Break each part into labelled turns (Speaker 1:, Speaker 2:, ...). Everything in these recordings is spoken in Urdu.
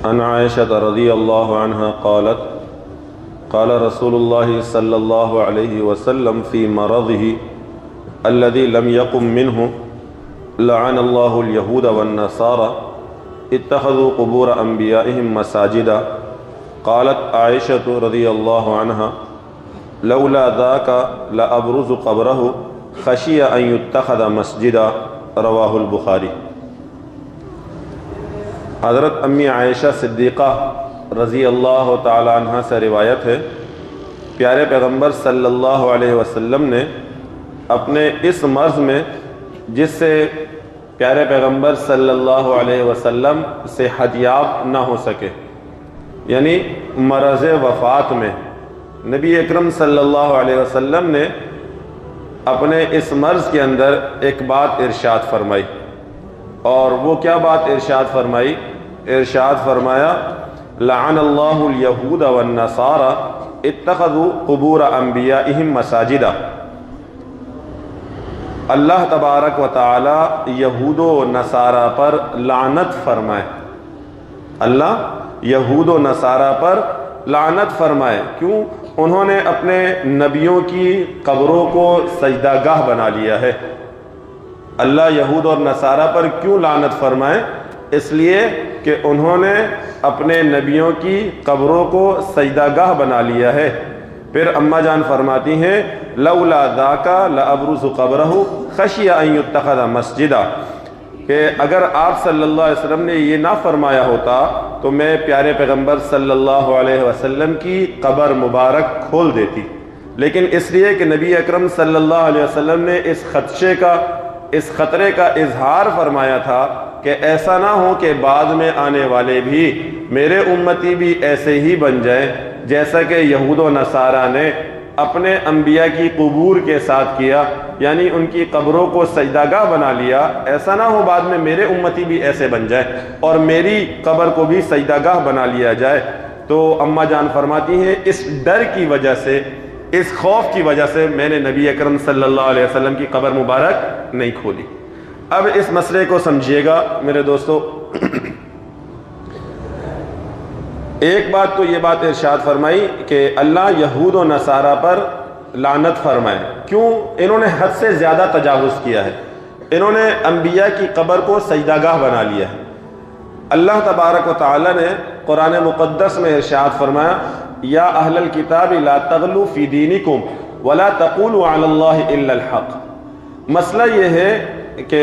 Speaker 1: عن عائشة رضي الله عنها قالت قال رسول الله صلى الله عليه وسلم في مرضه الذي لم يقم منه لعن الله اليهود والنصارى اتخذوا قبور أنبيائهم مساجدا. قالت عائشة رضي الله عنها لولا ذاك لأبرز قبره خشي أن يتخذ مسجدا. رواہ البخاری. حضرت امی عائشہ صدیقہ رضی اللہ تعالی عنہ سے روایت ہے، پیارے پیغمبر صلی اللہ علیہ وسلم نے اپنے اس مرض میں جس سے پیارے پیغمبر صلی اللہ علیہ وسلم صحت یاب نہ ہو سکے، یعنی مرض وفات میں نبی اکرم صلی اللہ علیہ وسلم نے اپنے اس مرض کے اندر ایک بات ارشاد فرمائی. اور وہ کیا بات ارشاد فرمائی؟ ارشاد فرمایا لعن اللہ الیہود والنصارى اتخذوا قبور انبیائہم مساجدا. اللہ تبارک و تعالی یہود و نصارہ پر لعنت فرمائے. اللہ یہود و نصارہ پر لعنت فرمائے. کیوں؟ انہوں نے اپنے نبیوں کی قبروں کو سجدہ گاہ بنا لیا ہے. اللہ یہود اور نصارہ پر کیوں لعنت فرمائے؟ اس لیے کہ انہوں نے اپنے نبیوں کی قبروں کو سجدہ گاہ بنا لیا ہے. پھر اماں جان فرماتی ہیں لولا ذاک لابرز قبرہ خشی ان یتخذ مسجدا، کہ اگر آپ صلی اللہ علیہ وسلم نے یہ نہ فرمایا ہوتا تو میں پیارے پیغمبر صلی اللہ علیہ وسلم کی قبر مبارک کھول دیتی. لیکن اس لیے کہ نبی اکرم صلی اللہ علیہ وسلم نے اس خطرے کا اظہار فرمایا تھا کہ ایسا نہ ہو کہ بعد میں آنے والے بھی میرے امتی بھی ایسے ہی بن جائیں جیسا کہ یہود و نصارہ نے اپنے انبیاء کی قبور کے ساتھ کیا، یعنی ان کی قبروں کو سجدہ گاہ بنا لیا. ایسا نہ ہو بعد میں میرے امتی بھی ایسے بن جائے اور میری قبر کو بھی سجدہ گاہ بنا لیا جائے. تو اماں جان فرماتی ہیں اس ڈر کی وجہ سے، اس خوف کی وجہ سے میں نے نبی اکرم صلی اللہ علیہ وسلم کی قبر مبارک نہیں کھولی. اب اس مسئلے کو سمجھیے گا میرے دوستو. ایک بات تو یہ بات ارشاد فرمائی کہ اللہ یہود و نصارہ پر لعنت فرمائے. کیوں؟ انہوں نے حد سے زیادہ تجاوز کیا ہے. انہوں نے انبیاء کی قبر کو سجدہ گاہ بنا لیا ہے. اللہ تبارک و تعالی نے قرآن مقدس میں ارشاد فرمایا یا اہل الکتاب لا تغلوا فی دینکم ولا تقولوا علی اللہ الا الحق. مسئلہ یہ ہے کہ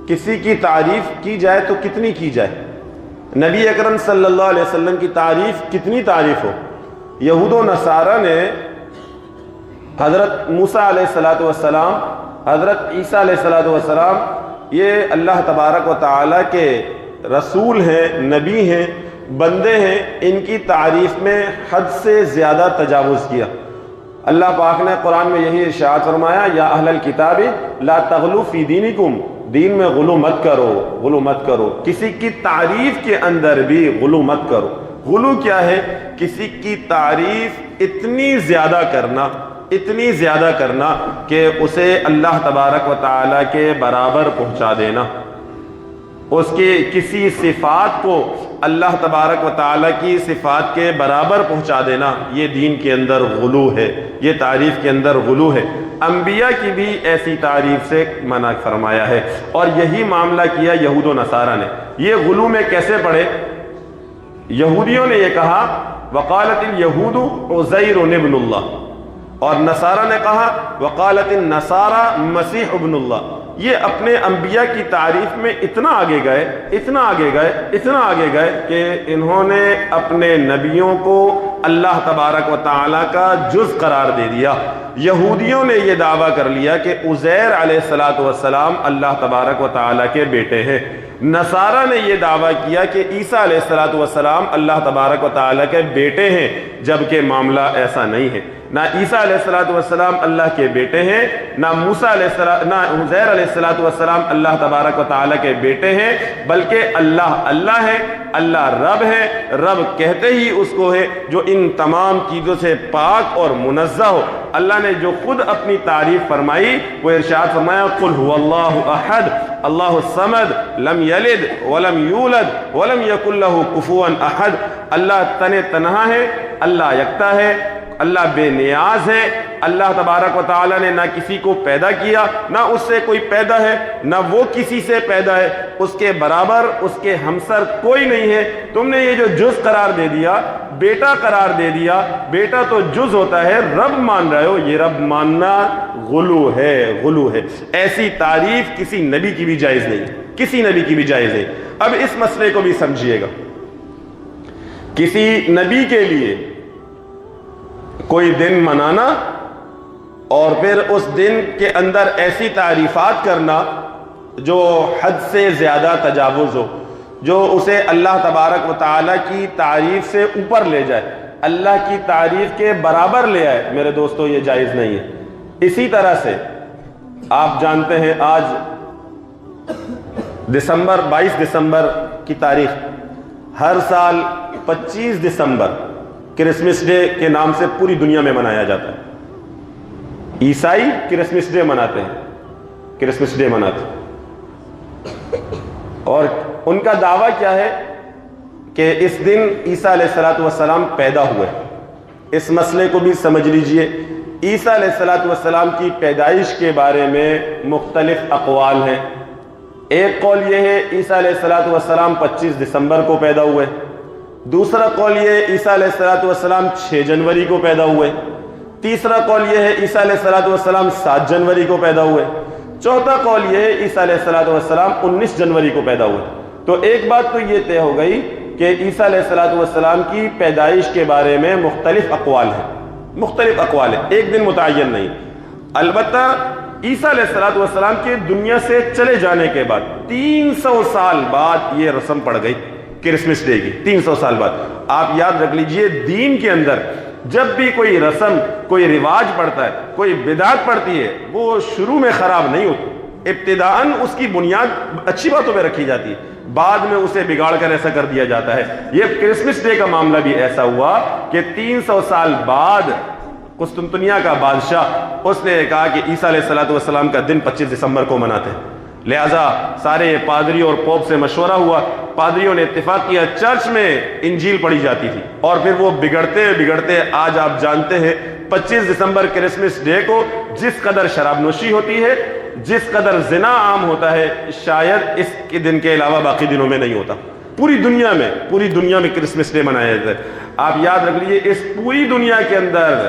Speaker 1: کسی کی تعریف کی جائے تو کتنی کی جائے؟ نبی اکرم صلی اللہ علیہ وسلم کی تعریف کتنی تعریف ہو. یہود و نصارہ نے حضرت موسیٰ علیہ السلام، حضرت عیسیٰ علیہ السلام، یہ اللہ تبارک و تعالی کے رسول ہیں، نبی ہیں، بندے ہیں، ان کی تعریف میں حد سے زیادہ تجاوز کیا. اللہ پاک نے قرآن میں یہی ارشاد فرمایا یا اہل الکتاب لا تغلوا فی دینکم، دین میں غلو مت کرو، غلو مت کرو. کسی کی تعریف کے اندر بھی غلو مت کرو. غلو کیا ہے؟ کسی کی تعریف اتنی زیادہ کرنا کہ اسے اللہ تبارک و تعالی کے برابر پہنچا دینا. اس کے کسی صفات کو اللہ تبارک و تعالی کی صفات کے برابر پہنچا دینا، یہ دین کے اندر غلو ہے، یہ تعریف کے اندر غلو ہے. انبیاء کی بھی ایسی تعریف سے منع فرمایا ہے اور یہی معاملہ کیا یہود و نصارہ نے. یہ غلو میں کیسے پڑے؟ یہودیوں نے یہ کہا وقالت الیہود عزیر ابن اللہ، اور نصارہ نے کہا وقالت النصارى مسیح ابن اللہ. یہ اپنے انبیاء کی تعریف میں اتنا آگے گئے کہ انہوں نے اپنے نبیوں کو اللہ تبارک و تعالی کا جز قرار دے دیا. یہودیوں نے یہ دعویٰ کر لیا کہ عزیر علیہ السلام اللہ تبارک و تعالی کے بیٹے ہیں. نصارہ نے یہ دعویٰ کیا کہ عیسیٰ علیہ السلام اللہ تبارک و تعالی کے بیٹے ہیں، جبکہ معاملہ ایسا نہیں ہے. نہ عیسیٰ علیہ السلام اللہ کے بیٹے ہیں، نہ عزیر علیہ السلام اللہ تبارک و تعالی کے بیٹے ہیں، بلکہ اللہ ہے، اللہ رب ہے. رب کہتے ہی اس کو ہے جو ان تمام چیزوں سے پاک اور منزہ ہو. اللہ نے جو خود اپنی تعریف فرمائی وہ ارشاد فرمایا قل هو اللہ احد اللہ الصمد لم یلد ولم یولد ولم یکن لہ کفوا احد. اللہ تنہا ہے، اللہ یکتا ہے، اللہ بے نیاز ہے. اللہ تبارک و تعالیٰ نے نہ کسی کو پیدا کیا، نہ اس سے کوئی پیدا ہے، نہ وہ کسی سے پیدا ہے. اس کے برابر، اس کے ہمسر کوئی نہیں ہے. تم نے یہ جو جز قرار دے دیا، بیٹا قرار دے دیا، بیٹا تو جز ہوتا ہے، رب مان رہے ہو، یہ رب ماننا غلو ہے، غلو ہے. ایسی تعریف کسی نبی کی بھی جائز نہیں، کسی نبی کی بھی جائز نہیں. اب اس مسئلے کو بھی سمجھیے گا. کسی نبی کے لیے کوئی دن منانا اور پھر اس دن کے اندر ایسی تعریفات کرنا جو حد سے زیادہ تجاوز ہو، جو اسے اللہ تبارک و تعالیٰ کی تعریف سے اوپر لے جائے، اللہ کی تعریف کے برابر لے آئے، میرے دوستو یہ جائز نہیں ہے. اسی طرح سے آپ جانتے ہیں آج دسمبر 22 دسمبر کی تاریخ، ہر سال 25 دسمبر کرسمس ڈے کے نام سے پوری دنیا میں منایا جاتا ہے. عیسائی کرسمس ڈے مناتے ہیں، کرسمس ڈے مناتے ہیں، اور ان کا دعویٰ کیا ہے کہ اس دن عیسیٰ علیہ السلام پیدا ہوئے. اس مسئلے کو بھی سمجھ لیجئے. عیسیٰ علیہ السلام کی پیدائش کے بارے میں مختلف اقوال ہیں. ایک قول یہ ہے عیسیٰ علیہ السلام 25 دسمبر کو پیدا ہوئے. دوسرا قول یہ ہے عیسیٰ علیہ السلام 6 جنوری کو پیدا ہوئے. تیسرا قول یہ ہے عیسیٰ علیہ السلام 7 جنوری کو پیدا ہوئے. چوتھا قول یہ ہے عیسیٰ علیہ السلام 19 جنوری کو پیدا ہوئے. تو ایک بات تو یہ طے ہو گئی کہ عیسیٰ علیہ السلام کی پیدائش کے بارے میں مختلف اقوال ہیں، مختلف اقوال ہیں، ایک دن متعین نہیں. البتہ عیسیٰ علیہ السلام کے دنیا سے چلے جانے کے بعد 300 سال بعد یہ رسم پڑ گئی کرسمس ڈے کی. 300 سال بعد. آپ یاد رکھ لیجئے دین کے اندر جب بھی کوئی رسم، کوئی رواج پڑتا ہے، کوئی بدعت پڑتی ہے، وہ شروع میں خراب نہیں ہوتی. ابتداءً اس کی بنیاد اچھی باتوں پہ رکھی جاتی ہے، بعد میں اسے بگاڑ کر ایسا کر دیا جاتا ہے. یہ کرسمس ڈے کا معاملہ بھی ایسا ہوا کہ 300 سال بعد قسطنطنیہ کا بادشاہ اس نے کہا کہ عیسیٰ علیہ السلام کا دن 25 دسمبر کو مناتے ہیں. لہذا سارے پادریوں اور پوپ سے مشورہ ہوا، پادریوں نے اتفاق کیا، چرچ میں انجیل پڑھی جاتی تھی، اور پھر وہ بگڑتے بگڑتے آج آپ جانتے ہیں 25 دسمبر کرسمس ڈے کو جس قدر شراب نوشی ہوتی ہے، جس قدر زنا عام ہوتا ہے، شاید اس کے دن کے علاوہ باقی دنوں میں نہیں ہوتا. پوری دنیا میں کرسمس ڈے منایا جاتا ہے. آپ یاد رکھ لیجیے اس پوری دنیا کے اندر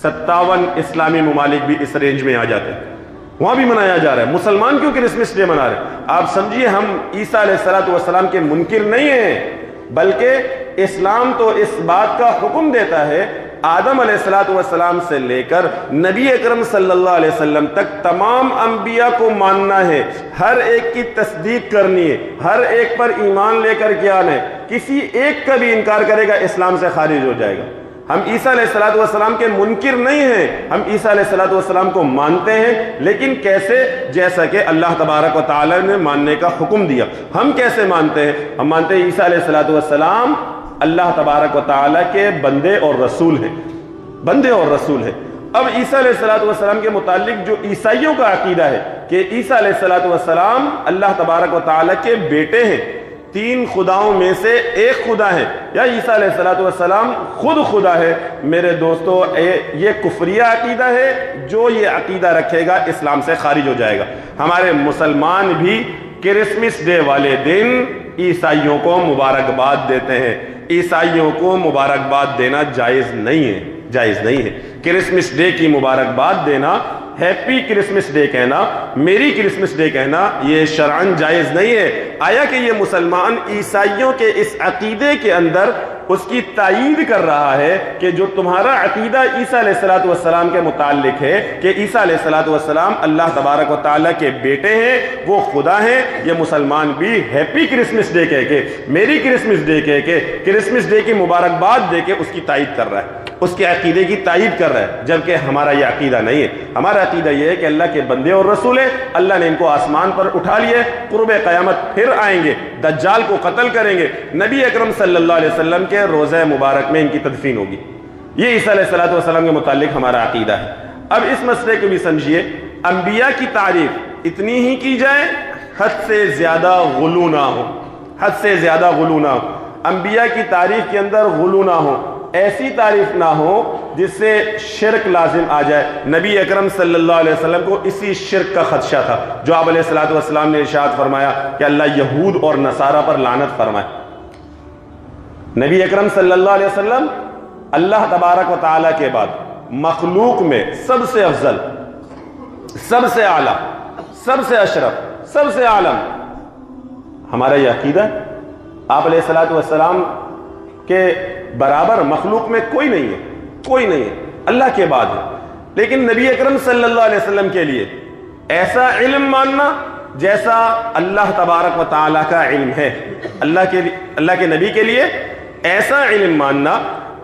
Speaker 1: 57 اسلامی ممالک بھی اس رینج میں آ جاتے ہیں، وہاں بھی منایا جا رہا ہے. مسلمان کیوں کرسمس ڈے منا رہے ہیں؟ آپ سمجھیے ہم عیسیٰ علیہ السلام کے منکر نہیں ہیں، بلکہ اسلام تو اس بات کا حکم دیتا ہے آدم علیہ السلام سے لے کر نبی اکرم صلی اللہ علیہ وسلم تک تمام انبیاء کو ماننا ہے، ہر ایک کی تصدیق کرنی ہے، ہر ایک پر ایمان لے کر کے آنا ہے. کسی ایک کا بھی انکار کرے گا اسلام سے خارج ہو جائے گا. ہم عیسیٰ علیہ السلام کے منکر نہیں ہیں، ہم عیسیٰ علیہ السلام کو مانتے ہیں، لیکن کیسے؟ جیسا کہ اللہ تبارک و تعالی نے ماننے کا حکم دیا. ہم کیسے مانتے ہیں؟ ہم مانتے ہیں عیسیٰ علیہ السلام اللہ تبارک و تعالی کے بندے اور رسول ہیں، بندے اور رسول ہیں. اب عیسیٰ علیہ السلام کے متعلق جو عیسائیوں کا عقیدہ ہے کہ عیسیٰ علیہ السلام اللہ تبارک و تعالی کے بیٹے ہیں، 3 خداؤں میں سے ایک خدا ہے، یا عیسیٰ علیہ السلام خود خدا ہے، میرے دوستو یہ کفریہ عقیدہ ہے. جو یہ عقیدہ رکھے گا اسلام سے خارج ہو جائے گا. ہمارے مسلمان بھی کرسمس ڈے والے دن عیسائیوں کو مبارکباد دیتے ہیں. عیسائیوں کو مبارکباد دینا جائز نہیں ہے، جائز نہیں ہے. کرسمس ڈے کی مبارکباد دینا، ہیپی کرسمس ڈے کہنا، میری کرسمس ڈے کہنا، یہ شرعاً جائز نہیں ہے. آیا کہ یہ مسلمان عیسائیوں کے اس عقیدے کے اندر اس کی تائید کر رہا ہے کہ جو تمہارا عقیدہ عیسیٰ علیہ السلام کے متعلق ہے کہ عیسیٰ علیہ السلام اللہ تبارک و تعالیٰ کے بیٹے ہیں، وہ خدا ہیں، یہ مسلمان بھی ہیپی کرسمس ڈے کہہ کے، میری کرسمس ڈے کہہ کے، کرسمس ڈے کی مبارکباد دے کے اس کی تائید کر رہا ہے، اس کے عقیدے کی تائید کر رہا ہے، جبکہ ہمارا یہ عقیدہ نہیں ہے. ہمارا عقیدہ یہ ہے کہ اللہ کے بندے اور رسول ہیں، اللہ نے ان کو آسمان پر اٹھا لیے، قرب قیامت پھر آئیں گے، دجال کو قتل کریں گے، نبی اکرم صلی اللہ علیہ وسلم کے روضہ مبارک میں ان کی تدفین ہوگی. یہ عیسیٰ علیہ السلام کے متعلق ہمارا عقیدہ ہے. اب اس مسئلے کو بھی سمجھیے، انبیاء کی تعریف اتنی ہی کی جائے حد سے زیادہ غلو نہ ہو، حد سے زیادہ غلو نہ ہو، انبیاء کی تعریف کے اندر غلو نہ ہو، ایسی تعریف نہ ہو جس سے شرک لازم آ جائے۔ نبی اکرم صلی اللہ علیہ وسلم کو اسی شرک کا خدشہ تھا جو آپ علیہ الصلوۃ والسلام نے ارشاد فرمایا کہ اللہ یہود اور نصارہ پر لعنت فرمائے۔ نبی اکرم صلی اللہ علیہ وسلم اللہ تبارک و تعالیٰ کے بعد مخلوق میں سب سے افضل، سب سے اعلیٰ، سب سے اشرف، سب سے عالم۔ ہمارا یہ عقیدہ ہے آپ علیہ الصلوۃ والسلام کے برابر مخلوق میں کوئی نہیں ہے، کوئی نہیں ہے، اللہ کے بعد ہے۔ لیکن نبی اکرم صلی اللہ علیہ وسلم کے لیے ایسا علم ماننا جیسا اللہ تبارک و تعالیٰ کا علم ہے، اللہ کے نبی کے لیے ایسا علم ماننا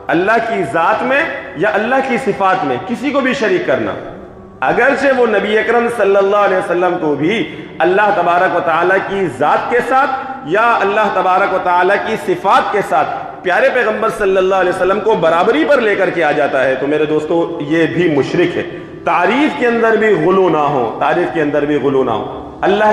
Speaker 1: اللہ کی ذات میں یا اللہ کی صفات میں کسی کو بھی شریک کرنا، اگرچہ وہ نبی اکرم صلی اللہ علیہ وسلم کو بھی اللہ تبارک و تعالیٰ کی ذات کے ساتھ یا اللہ تبارک و تعالیٰ کی صفات کے ساتھ پیارے پیغمبر صلی اللہ علیہ وسلم کو برابری پر لے کر کے آ جاتا ہے تو میرے دوستو یہ بھی مشرک ہے۔ تعریف کے اندر بھی غلو نہ ہو، تعریف کے اندر بھی غلو نہ ہو۔ اللہ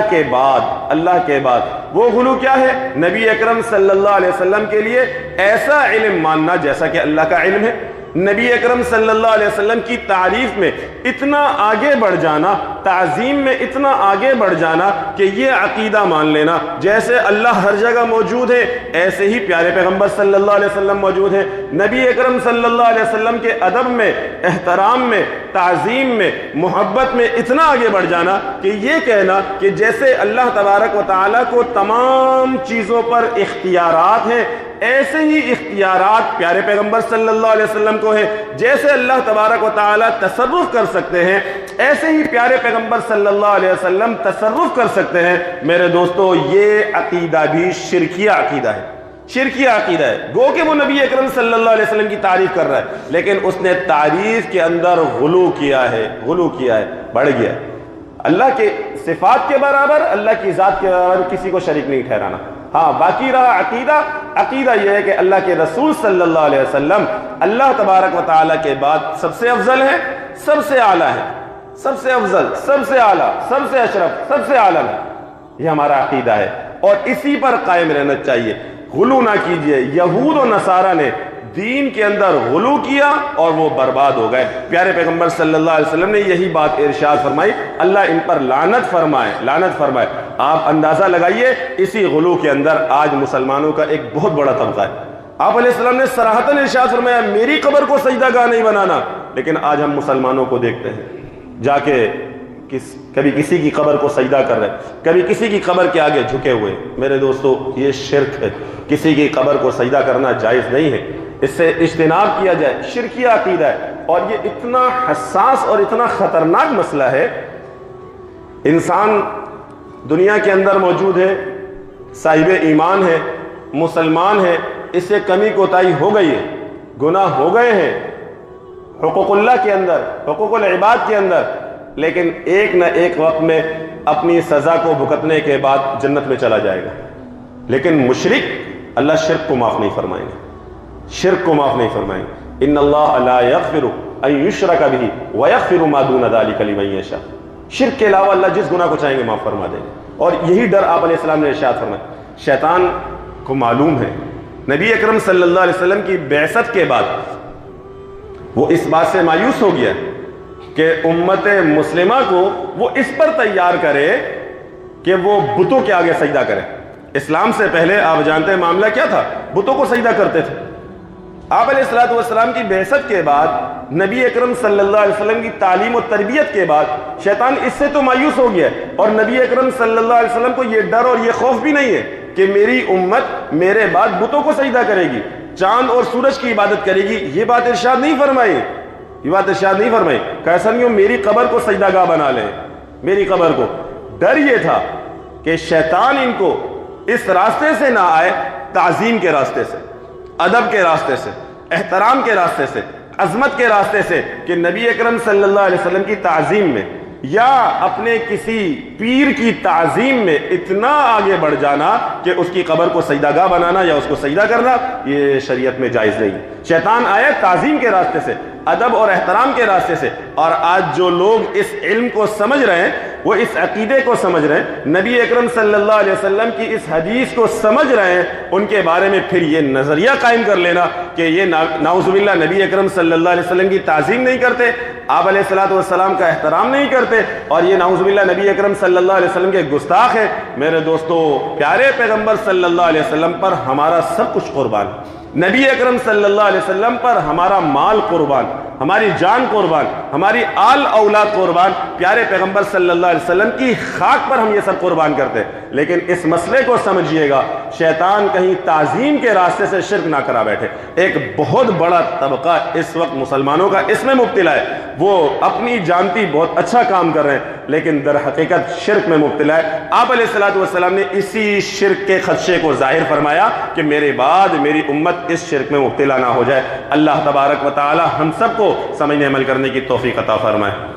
Speaker 1: کے بعد وہ غلو کیا ہے؟ نبی اکرم صلی اللہ علیہ وسلم کے لیے ایسا علم ماننا جیسا کہ اللہ کا علم ہے، نبی اکرم صلی اللہ علیہ وسلم کی تعریف میں اتنا آگے بڑھ جانا، تعظیم میں اتنا آگے بڑھ جانا کہ یہ عقیدہ مان لینا جیسے اللہ ہر جگہ موجود ہے ایسے ہی پیارے پیغمبر صلی اللہ علیہ وسلم موجود ہیں۔ نبی اکرم صلی اللہ علیہ وسلم کے ادب میں، احترام میں، تعظیم میں، محبت میں اتنا آگے بڑھ جانا کہ یہ کہنا کہ جیسے اللہ تبارک و تعالیٰ کو تمام چیزوں پر اختیارات ہیں ایسے ہی اختیارات پیارے پیغمبر صلی اللہ علیہ وسلم کو ہے، جیسے اللہ تبارک و تعالیٰ تصرف کر سکتے ہیں ایسے ہی پیارے پیغمبر صلی اللہ علیہ وسلم تصرف کر سکتے ہیں۔ میرے دوستو یہ عقیدہ بھی شرکیہ عقیدہ ہے، شرکیہ عقیدہ ہے۔ گو کہ وہ نبی اکرم صلی اللہ علیہ وسلم کی تعریف کر رہا ہے لیکن اس نے تعریف کے اندر غلو کیا ہے، بڑھ گیا ہے۔ اللہ کے صفات کے برابر، اللہ کی ذات کے برابر کسی کو شریک نہیں ٹھہرانا۔ ہاں باقی رہا عقیدہ یہ ہے کہ اللہ کے رسول صلی اللہ علیہ وسلم اللہ تبارک و تعالیٰ کے بعد سب سے افضل ہے، سب سے اعلیٰ ہے، سب سے افضل، سب سے اعلیٰ، سب سے اشرف، سب سے عالم ہے۔ یہ ہمارا عقیدہ ہے اور اسی پر قائم رہنا چاہیے، غلو نہ کیجئے۔ یہود و نصارہ نے دین کے اندر غلو کیا اور وہ برباد ہو گئے۔ پیارے پیغمبر صلی اللہ علیہ وسلم نے یہی بات ارشاد فرمائی، اللہ ان پر لعنت فرمائے۔ آپ اندازہ لگائیے اسی غلو کے اندر آج مسلمانوں کا ایک بہت بڑا طبقہ ہے۔ آپ علیہ السلام نے صراحتاً ارشاد فرمایا میری قبر کو سجدہ گاہ نہیں بنانا، لیکن آج ہم مسلمانوں کو دیکھتے ہیں جا کے کبھی کسی کی قبر کو سجدہ کر رہے، کبھی کسی کی قبر کے آگے جھکے ہوئے۔ میرے دوستو یہ شرک ہے، کسی کی قبر کو سجدہ کرنا جائز نہیں ہے، اس سے اجتناب کیا جائے، شرکیہ عقیدہ ہے۔ اور یہ اتنا حساس اور اتنا خطرناک مسئلہ ہے، انسان دنیا کے اندر موجود ہے، صاحب ایمان ہے، مسلمان ہے، اس سے کمی کوتاہی ہو گئی ہے، گناہ ہو گئے ہیں حقوق اللہ کے اندر، حقوق العباد کے اندر، لیکن ایک نہ ایک وقت میں اپنی سزا کو بھگتنے کے بعد جنت میں چلا جائے گا۔ لیکن مشرک اللہ شرک کو معاف نہیں فرمائیں گے، شرک کو معاف نہیں فرمائیں گے۔ ان اللہ لا یغفر ان یشرک بہ ویغفر ما دون ذلک لمن یشاء۔ شرک کے علاوہ اللہ جس گناہ کو چاہیں گے معاف فرما دیں گے۔ اور یہی ڈر آپ علیہ السلام نے ارشاد فرمایا۔ شیطان کو معلوم ہے نبی اکرم صلی اللہ علیہ وسلم کی بعثت کے بعد وہ اس بات سے مایوس ہو گیا کہ امت مسلمہ کو وہ اس پر تیار کرے کہ وہ بتوں کے آگے سجدہ کرے۔ اسلام سے پہلے آپ جانتے ہیں معاملہ کیا تھا، بتوں کو سجدہ کرتے تھے۔ آپ علیہ الصلوۃ والسلام کی بعثت کے بعد، نبی اکرم صلی اللہ علیہ وسلم کی تعلیم و تربیت کے بعد شیطان اس سے تو مایوس ہو گیا اور نبی اکرم صلی اللہ علیہ وسلم کو یہ ڈر اور یہ خوف بھی نہیں ہے کہ میری امت میرے بعد بتوں کو سجدہ کرے گی، چاند اور سورج کی عبادت کرے گی۔ یہ بات ارشاد نہیں فرمائی، کیسا نہیں ہو میری قبر کو سجدہ گاہ بنا لیں، میری قبر کو۔ ڈر یہ تھا کہ شیطان ان کو اس راستے سے نہ آئے، تعظیم کے راستے سے، ادب کے راستے سے، احترام کے راستے سے، عظمت کے راستے سے، کہ نبی اکرم صلی اللہ علیہ وسلم کی تعظیم میں یا اپنے کسی پیر کی تعظیم میں اتنا آگے بڑھ جانا کہ اس کی قبر کو سجدہ گاہ بنانا یا اس کو سجدہ کرنا، یہ شریعت میں جائز نہیں۔ شیطان آیا تعظیم کے راستے سے، ادب اور احترام کے راستے سے، اور آج جو لوگ اس علم کو سمجھ رہے ہیں وہ اس عقیدے کو سمجھ رہے ہیں، نبی اکرم صلی اللہ علیہ وسلم کی اس حدیث کو سمجھ رہے ہیں، ان کے بارے میں پھر یہ نظریہ قائم کر لینا کہ یہ نعوذ باللہ نبی اکرم صلی اللہ علیہ وسلم کی تعظیم نہیں کرتے، آپ علیہ الصلوۃ والسلام کا احترام نہیں کرتے، اور یہ نعوذ باللہ نبی اکرم صلی اللہ علیہ وسلم کے گستاخ ہیں۔ میرے دوستو، پیارے پیغمبر صلی اللہ علیہ وسلم پر ہمارا سب کچھ قربان، نبی اکرم صلی اللہ علیہ وسلم پر ہمارا مال قربان، ہماری جان قربان، ہماری آل اولاد قربان، پیارے پیغمبر صلی اللہ علیہ وسلم کی خاک پر ہم یہ سب قربان کرتے ہیں۔ لیکن اس مسئلے کو سمجھیے گا، شیطان کہیں تعظیم کے راستے سے شرک نہ کرا بیٹھے۔ ایک بہت بڑا طبقہ اس وقت مسلمانوں کا اس میں مبتلا ہے، وہ اپنی جانتی بہت اچھا کام کر رہے ہیں لیکن در حقیقت شرک میں مبتلا ہے۔ آپ علیہ الصلوۃ والسلام نے اسی شرک کے خدشے کو ظاہر فرمایا کہ میرے بعد میری امت اس شرک میں مبتلا نہ ہو جائے۔ اللہ تبارک و تعالی ہم سب کو سمجھنے عمل کرنے کی توفیق عطا فرمائے۔